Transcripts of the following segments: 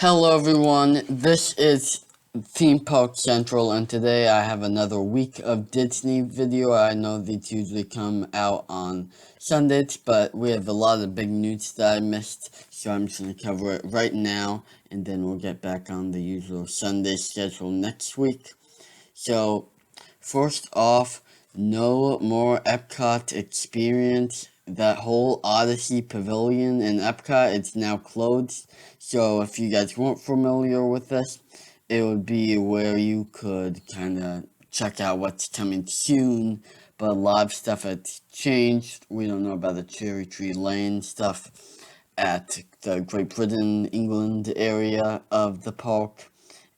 Hello everyone, this is Theme Park Central and today I have another week of Disney video. I know these usually come out on Sundays, but we have a lot of big news that I missed, so I'm just going to cover it right now and then we'll get back on the usual Sunday schedule next week. So, first off, no more Epcot experience. That whole Odyssey Pavilion in Epcot, it's now closed. So if you guys weren't familiar with this, it would be where you could kind of check out what's coming soon. But a lot of stuff has changed. We don't know about the Cherry Tree Lane stuff at the Great Britain, England area of the park.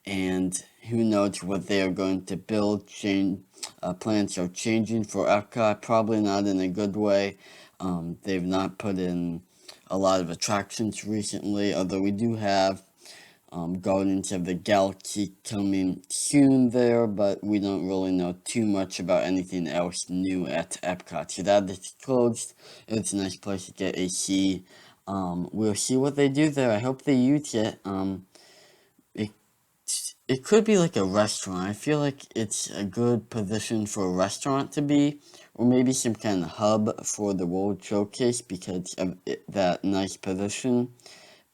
And who knows what they are going to build. Plans are changing for Epcot, probably not in a good way. They've not put in a lot of attractions recently, although we do have Guardians of the Galaxy coming soon there, but we don't really know too much about anything else new at Epcot. So that is closed. It's a nice place to get a see. We'll see what they do there. I hope they use it. It could be like a restaurant. I feel like it's a good position for a restaurant to be, or maybe some kind of hub for the World Showcase because of that nice position.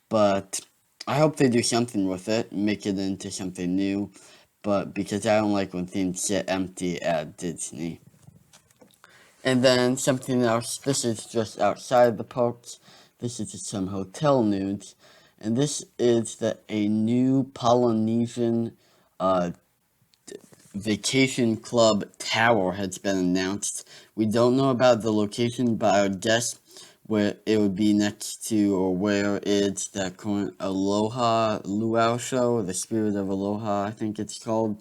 But I hope they do something with it, make it into something new. But because I don't like when things sit empty at Disney. And then something else, this is just outside the parks. This is just some hotel news. And this is that a new Polynesian vacation club tower has been announced. We don't know about the location, but I would guess where it would be next to or where it's the current Aloha Luau show, the Spirit of Aloha, I think it's called.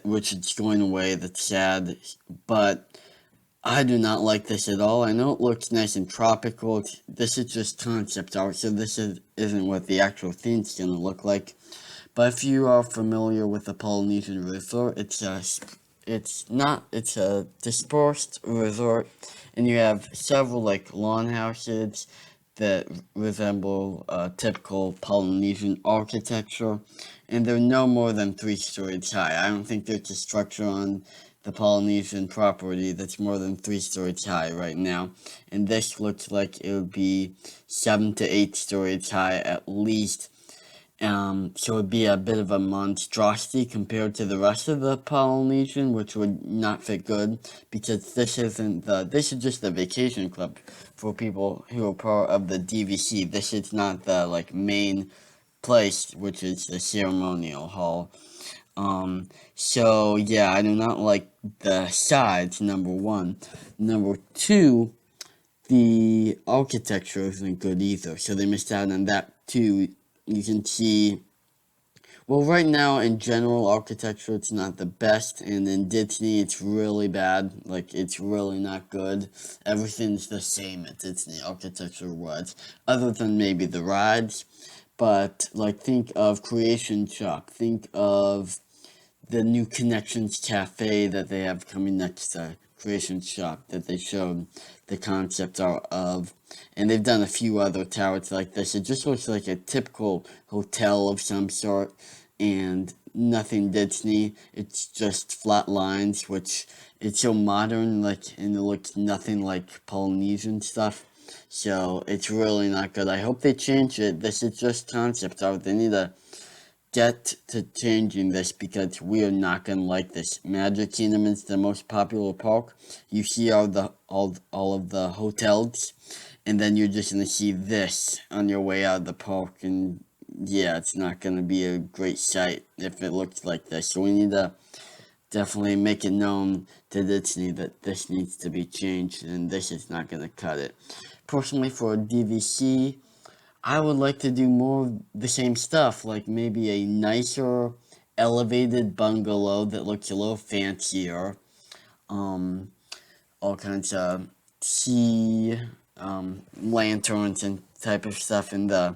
Which is going away. That's sad, but I do not like this at all. I know it looks nice and tropical. This is just concept art, so isn't what the actual theme's gonna look like. But if you are familiar with the Polynesian resort, it's a dispersed resort, and you have several like lawn houses that resemble typical Polynesian architecture, and they're no more than 3 stories high. I don't think there's a structure on the Polynesian property that's more than 3 stories high right now, and this looks like it would be 7 to 8 stories high at least. So it would be a bit of a monstrosity compared to the rest of the Polynesian, which would not fit good because this is just the vacation club for people who are part of the DVC. This is not the like main place, which is the ceremonial hall. So yeah, I do not like the sides, number one. Number two, the architecture isn't good either, so they missed out on that too. You can see, well, right now in general architecture it's not the best, and in Disney it's really bad. Like, it's really not good. Everything's the same at Disney architecture wise, other than maybe the rides. But like, think of Creation Shop, think of the new Connections Cafe that they have coming next to Creation Shop that they showed the concept art of. And they've done a few other towers like this. It just looks like a typical hotel of some sort and nothing Disney. It's just flat lines, which it's so modern, like, and it looks nothing like Polynesian stuff. So it's really not good. I hope they change it. This is just concept art. They need to get to changing this because we are not gonna like this. Magic Kingdom is the most popular park. You see all of the hotels, and then you're just gonna see this on your way out of the park, and yeah, it's not gonna be a great sight if it looks like this. So we need to definitely make it known to Disney that this needs to be changed, and this is not gonna cut it. Personally, for DVC, I would like to do more of the same stuff, like maybe a nicer, elevated bungalow that looks a little fancier. Um, all kinds of sea lanterns and type of stuff in the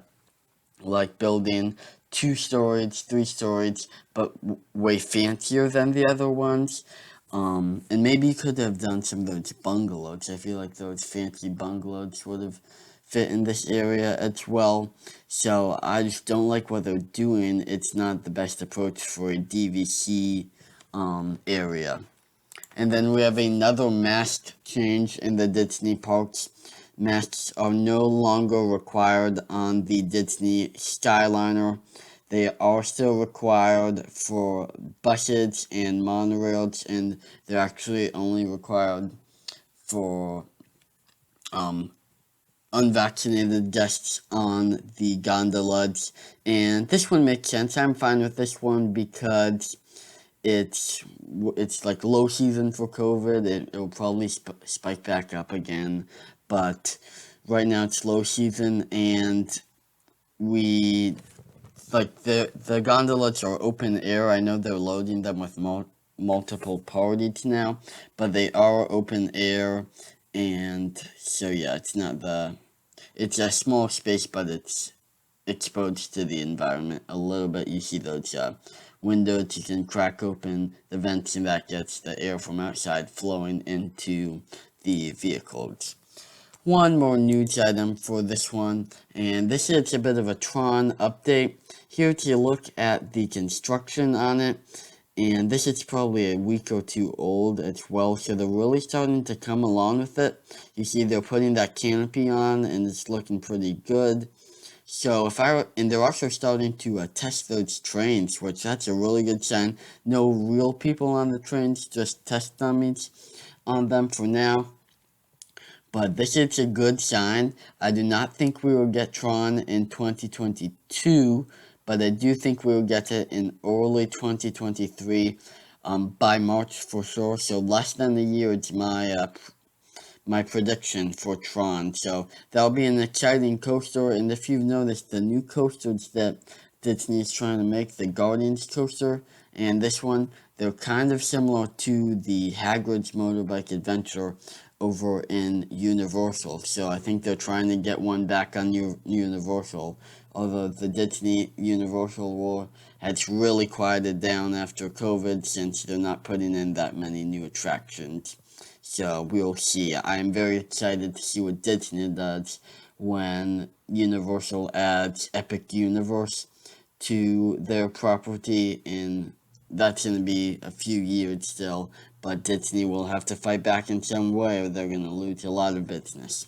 like building. 2 stories, 3 stories, but way fancier than the other ones. And maybe you could have done some of those bungalows. I feel like those fancy bungalows would have fit in this area as well. So I just don't like what they're doing. It's not the best approach for a DVC area. And then we have another mask change in the Disney parks. Masks are no longer required on the Disney Skyliner. They are still required for buses and monorails, and they're actually only required for unvaccinated guests on the gondolas. And this one makes sense. I'm fine with this one because it's like low season for COVID. It'll probably spike back up again, but right now it's low season, and we like the gondolas are open air. I know they're loading them with multiple parties now, but they are open air, and so yeah, it's a small space, but it's exposed to the environment a little bit. You see those windows you can crack open the vents, and that gets the air from outside flowing into the vehicles. One more news item for this one, and this is a bit of a Tron update. Here to look at the construction on it, and this is probably a week or two old as well, so they're really starting to come along with it. You see they're putting that canopy on, and it's looking pretty good. So and they're also starting to test those trains, which that's a really good sign. No real people on the trains, just test dummies on them for now. But this is a good sign. I do not think we will get Tron in 2022, but I do think we will get it in early 2023 by March for sure. So less than a year is my prediction for Tron. So that'll be an exciting coaster. And if you've noticed, the new coasters that Disney is trying to make, the Guardians coaster and this one, they're kind of similar to the Hagrid's Motorbike Adventure over in Universal. So I think they're trying to get one back on Universal. Although the Disney Universal War has really quieted down after COVID, since they're not putting in that many new attractions. So we'll see. I am very excited to see what Disney does when Universal adds Epic Universe to their property, and that's going to be a few years still, but Disney will have to fight back in some way or they're going to lose a lot of business.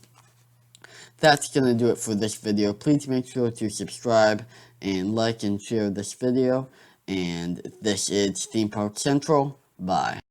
That's going to do it for this video. Please make sure to subscribe and like and share this video. And this is Theme Park Central. Bye.